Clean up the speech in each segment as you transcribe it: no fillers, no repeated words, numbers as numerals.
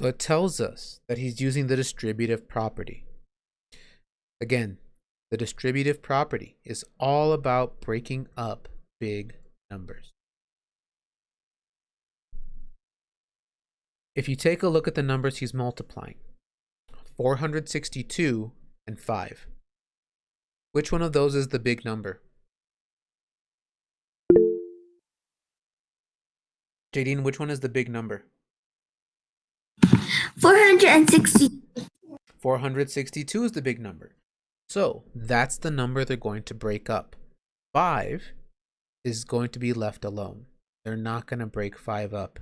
So it tells us that he's using the distributive property. Again, the distributive property is all about breaking up big numbers. If you take a look at the numbers he's multiplying, 462 and 5. Which one of those is the big number? Jadine, which one is the big number? 460. 462 is the big number. So that's the number they're going to break up. 5 is going to be left alone. They're not going to break 5 up.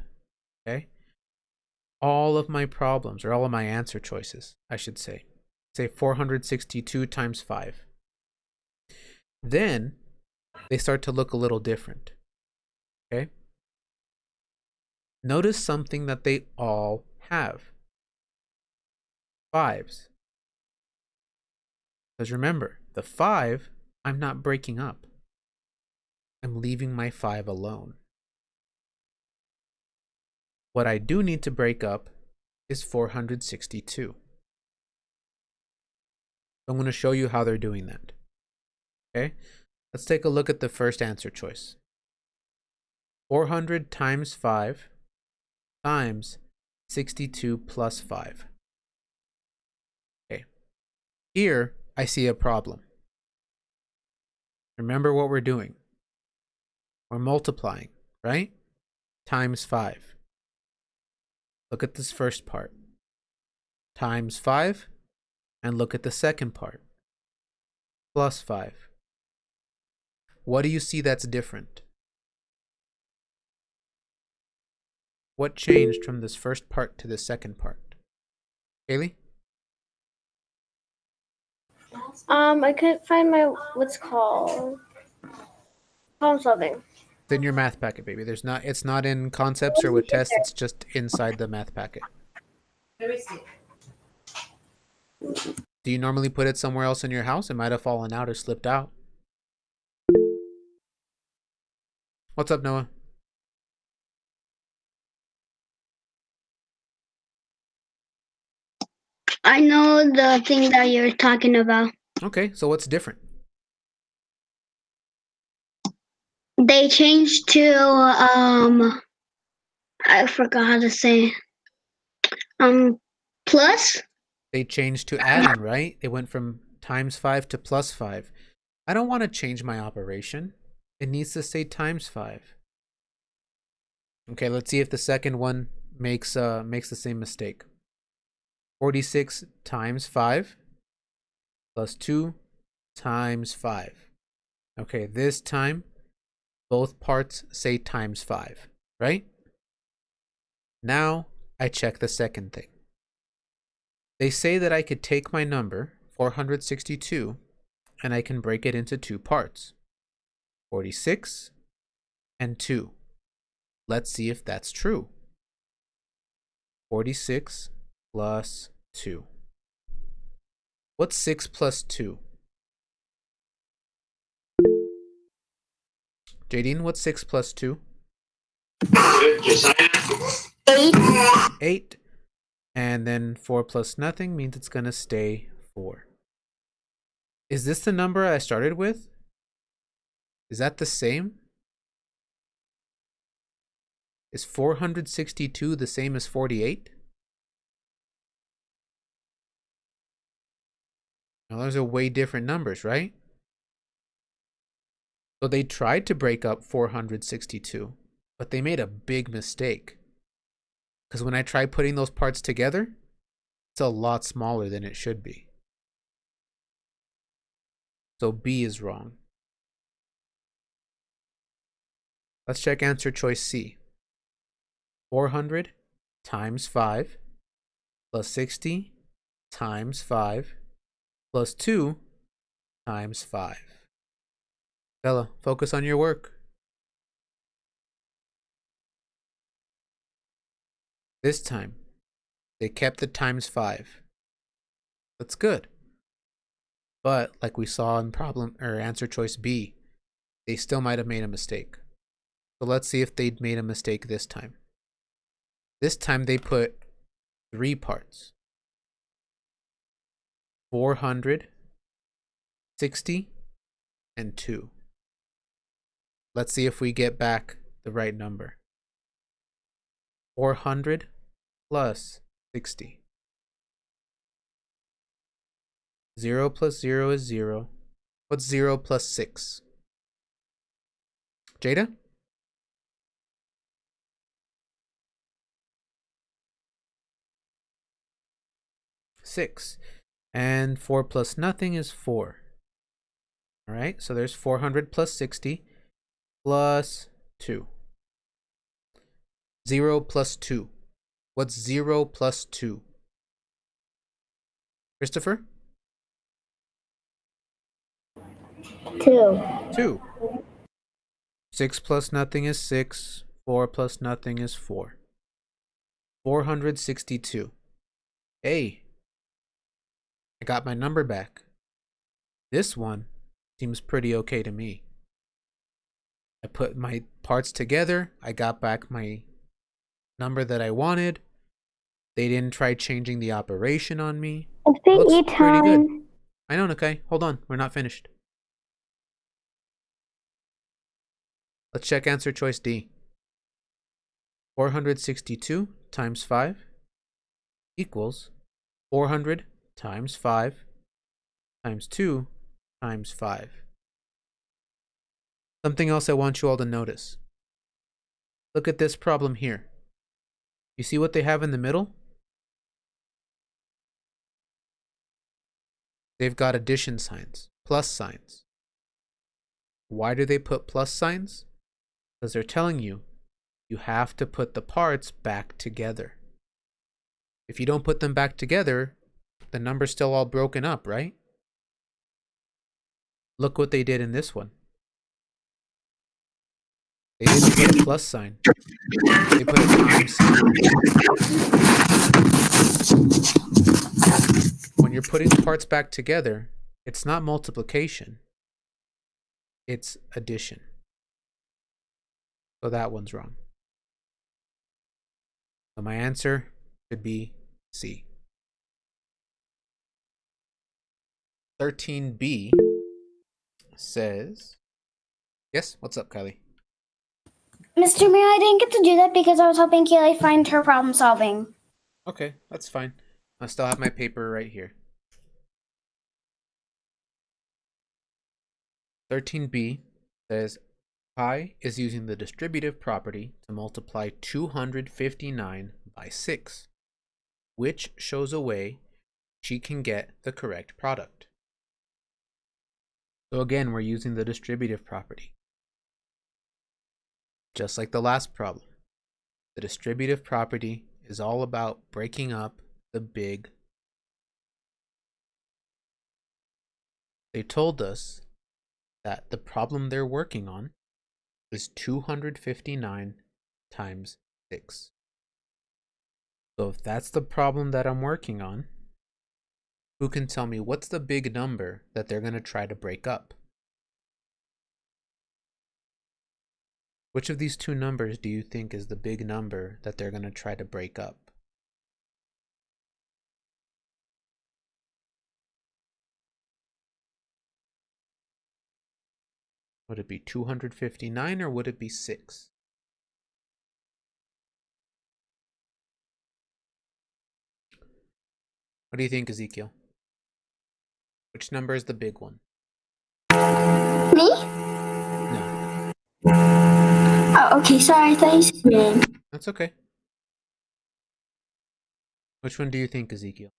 Okay? All of my problems, or all of my answer choices, I should say 462 times 5. Then they start to look a little different. Okay? Notice something that they all have. 5s. Because remember, the 5, I'm not breaking up. I'm leaving my 5 alone. What I do need to break up is 462. I'm going to show you how they're doing that. Okay? Let's take a look at the first answer choice. 400 times 5 times 62 plus 5. Okay. Here, I see a problem. Remember what we're doing. We're multiplying, right? Times 5. Look at this first part. Times 5. And look at the second part. Plus 5. What do you see that's different? What changed from this first part to the second part? Kaylee? I couldn't find my what's called problem solving. It's in your math packet, baby. It's not in concepts or with tests, it's just inside the math packet. Let me see. Do you normally put it somewhere else in your house? It might have fallen out or slipped out. What's up, Noah? I know the thing that you're talking about. Okay, so what's different? They changed to I forgot how to say plus. They changed to adding, right? They went from times 5 to plus 5. I don't want to change my operation. It needs to say times 5. Okay, let's see if the second one makes the same mistake. 46 times 5 plus 2 times 5. Okay, this time both parts say times 5, right? Now I check the second thing. They say that I could take my number, 462, and I can break it into two parts, 46 and 2. Let's see if that's true. 46 plus 2. What's 6 plus 2? Jadine, what's 6 plus 2? 8. 8. And then 4 plus nothing means it's going to stay 4. Is this the number I started with? Is that the same? Is 462 the same as 48? Now those are way different numbers, right? So they tried to break up 462, but they made a big mistake. Because when I try putting those parts together, it's a lot smaller than it should be. So B is wrong. Let's check answer choice C. 400 times 5 plus 60 times 5 plus 2 times 5. Bella, focus on your work. This time, they kept the times 5. That's good. But like we saw in problem or answer choice B, they still might have made a mistake. So let's see if they'd made a mistake this time. This time they put 3 parts. 460 and 2. Let's see if we get back the right number. 400 plus 60. 0 plus 0 is 0. What's 0 plus 6? Jada? Six. And 4 plus nothing is 4. All right, so there's 400 plus 60 plus 2. 0 plus 2. What's 0 plus 2? Christopher? 2. 2. 6 plus nothing is 6. 4 plus nothing is 4. 462. Hey, I got my number back. This one seems pretty okay to me. I put my parts together. I got back my number that I wanted. They didn't try changing the operation on me. It's Looks PE pretty good. time. I know, okay. Hold on. We're not finished. Let's check answer choice D. 462 times 5 equals 400 times 5 times 2 times 5. Something else I want you all to notice. Look at this problem here. You see what they have in the middle? They've got addition signs, plus signs. Why do they put plus signs? Because they're telling you, you have to put the parts back together. If you don't put them back together, the number's still all broken up, right? Look what they did in this one. They didn't put a plus sign. They put a times sign. When you're putting parts back together, it's not multiplication. It's addition. So that one's wrong. So my answer should be C. 13B says, yes, what's up, Kylie? Mr. Mayor, I didn't get to do that because I was helping Kaylee find her problem solving. Okay, that's fine. I still have my paper right here. 13B says pi is using the distributive property to multiply 259 by 6, which shows a way she can get the correct product. So again, we're using the distributive property. Just like the last problem, the distributive property is all about breaking up the big. They told us that the problem they're working on is 259 times 6. So if that's the problem that I'm working on, who can tell me what's the big number that they're going to try to break up? Which of these two numbers do you think is the big number that they're going to try to break up? Would it be 259 or would it be 6? What do you think, Ezekiel? Which number is the big one? Me? No, Oh, okay. Sorry, I thought you said me. that's okay. Which one do you think, Ezekiel?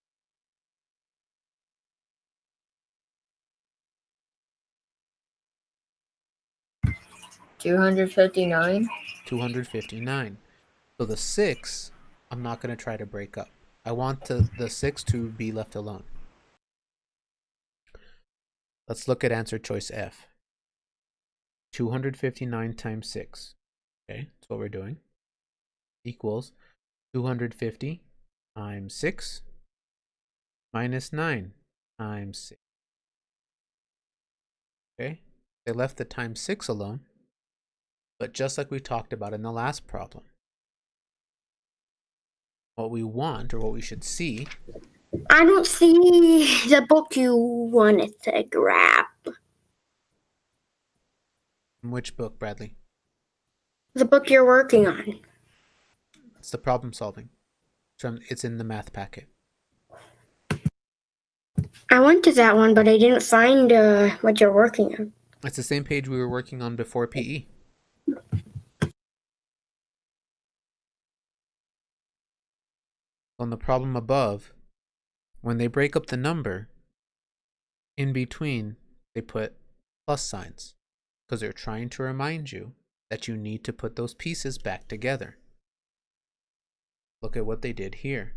$259. 259. So the 6, I'm not going to try to break up. I want the 6 to be left alone. Let's look at answer choice F. 259 times 6. Okay, that's what we're doing. Equals 250 times 6 minus 9 times 6. Okay, they left the times 6 alone. But just like we talked about in the last problem, what we want or what we should see. I don't see the book you wanted to grab. Which book, Bradley? The book you're working on. It's the problem solving. It's in the math packet. I went to that one, but I didn't find what you're working on. It's the same page we were working on before PE. On the problem above, when they break up the number, in between, they put plus signs because they're trying to remind you that you need to put those pieces back together. Look at what they did here.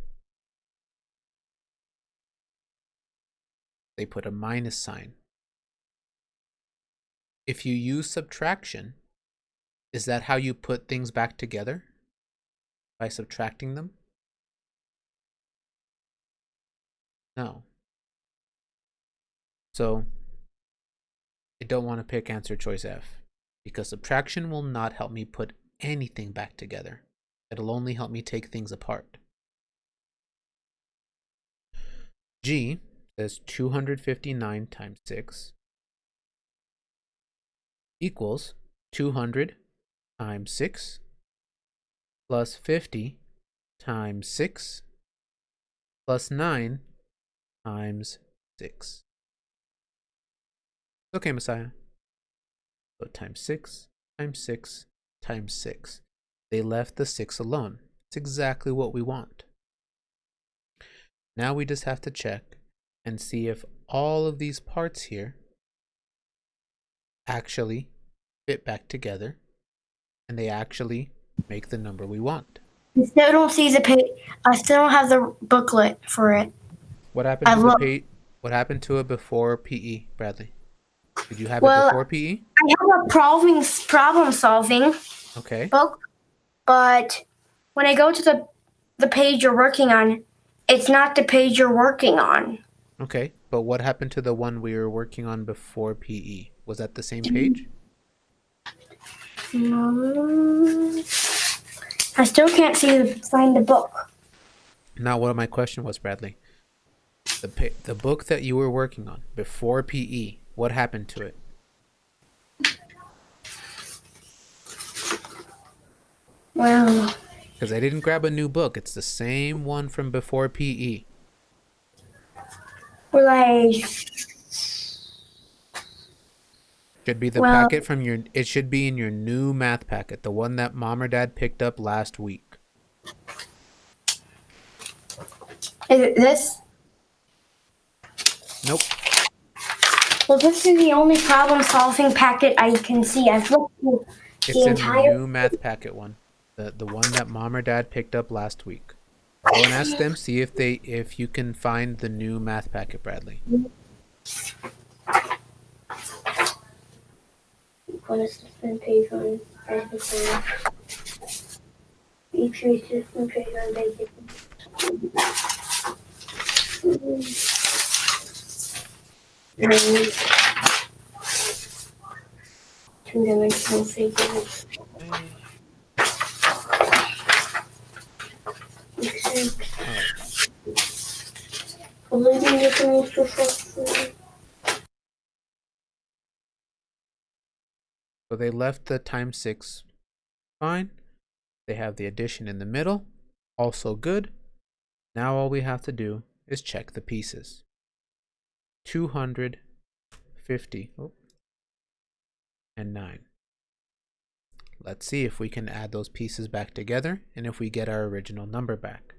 They put a minus sign. If you use subtraction, is that how you put things back together? By subtracting them? No. So, I don't want to pick answer choice F, because subtraction will not help me put anything back together. It'll only help me take things apart. G says 259 times 6 equals 200 times 6 plus 50 times 6 plus 9 times 6. Okay, Messiah. So times 6 times 6 times 6. They left the 6 alone. It's exactly what we want. Now we just have to check and see if all of these parts here actually fit back together and they actually make the number we want. I still don't see the page. I still don't have the booklet for it. What happened to the page? What happened to it before PE, Bradley? Did you have it before PE? I have a problem solving Okay. book, but when I go to the page you're working on, it's not the page you're working on. Okay, but what happened to the one we were working on before PE? Was that the same page? I still can't find the book. Now, what my question was, Bradley. The book that you were working on before PE, what happened to it? Well, because I didn't grab a new book. It's the same one from before PE. Should be the packet from your. It should be in your new math packet, the one that mom or dad picked up last week. Is it this? Nope. Well, this is the only problem-solving packet I can see. I've looked through the entire. It's in the new math packet one, the one that mom or dad picked up last week. Go and ask them, see if you can find the new math packet, Bradley. What is the different page on everything? Each is different page on basic. Two-dimensional figures. So they left the times 6 fine. They have the addition in the middle, also good. Now all we have to do is check the pieces. 250 and 9. Let's see if we can add those pieces back together and if we get our original number back.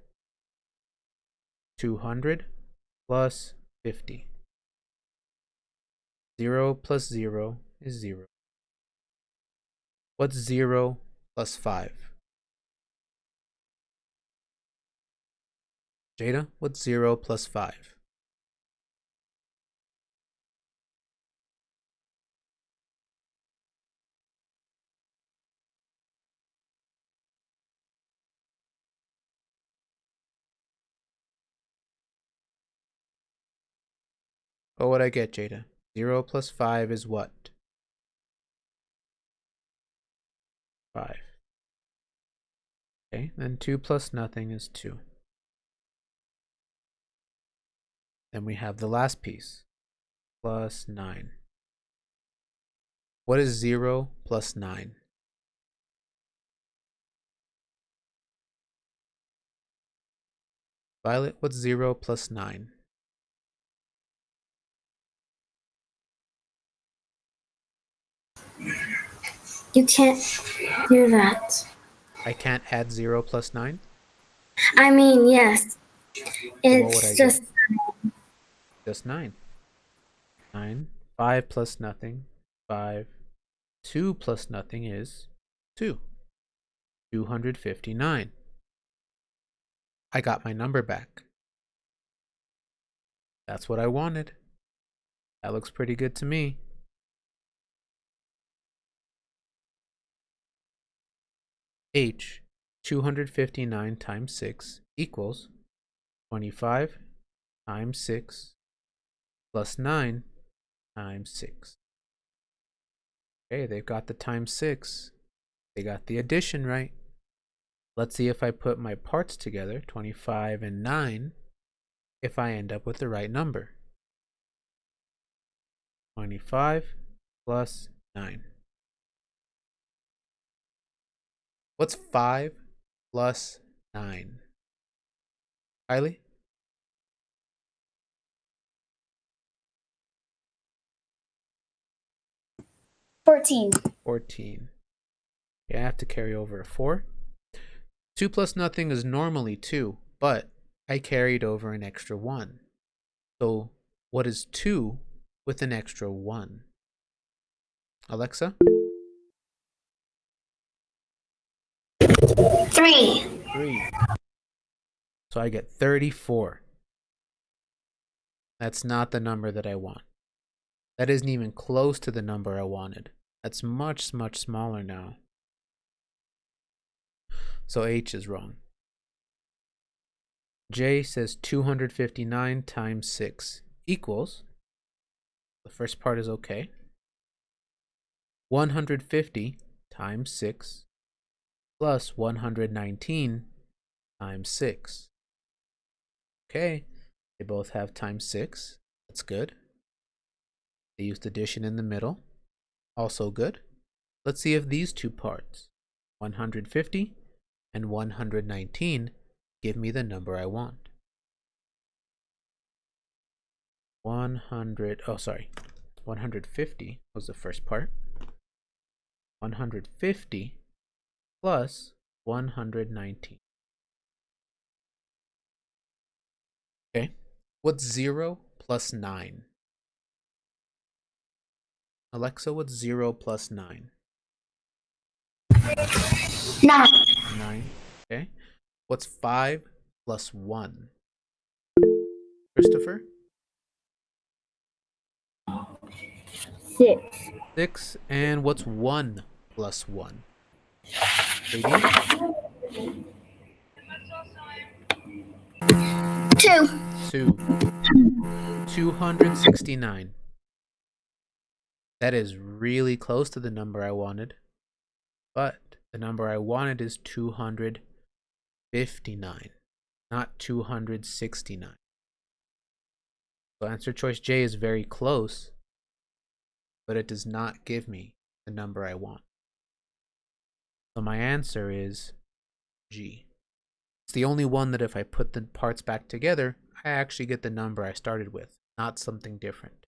200 plus 50. 0 plus 0 is 0. What's 0 plus 5? Jada, what's 0 plus 5? What would I get, Jada? 0 plus 5 is what? 5. Okay, then 2 plus nothing is 2. Then we have the last piece, plus 9. What is 0 plus 9? Violet, what's 0 plus 9? You can't do that. I can't add 0 plus 9? I mean, yes. What would I It's just Just 9. 9. 5 plus nothing, 5. 2 plus nothing is 2. 259. I got my number back. That's what I wanted. That looks pretty good to me. H, 259 times 6 equals 25 times 6 plus 9 times 6. Okay, they've got the times 6. They got the addition right. Let's see if I put my parts together, 25 and 9, if I end up with the right number. 25 plus 9. What's 5 plus 9? Kylie? $14. 14. Yeah, I have to carry over a 4. 2 plus nothing is normally 2, but I carried over an extra 1. So what is 2 with an extra 1? Alexa? 3. 3. So I get 34. That's not the number that I want. That isn't even close to the number I wanted. That's much, much smaller now. So H is wrong. J says 259 times 6 equals, the first part is okay, 150 times 6 plus 119 times 6. Okay, they both have times 6. That's good. They used addition in the middle. Also good. Let's see if these two parts, 150 and 119, give me the number I want. 150 was the first part. 150 plus 119. Okay, what's 0 plus 9? Alexa, what's 0 plus 9? 9. 9. Okay. What's 5 plus 1? Christopher? 6. 6. And what's 1 plus 1? Katie? 2. 2. 269. That is really close to the number I wanted. But the number I wanted is 259, not 269. So answer choice J is very close, but it does not give me the number I want. So my answer is G. It's the only one that if I put the parts back together, I actually get the number I started with, not something different.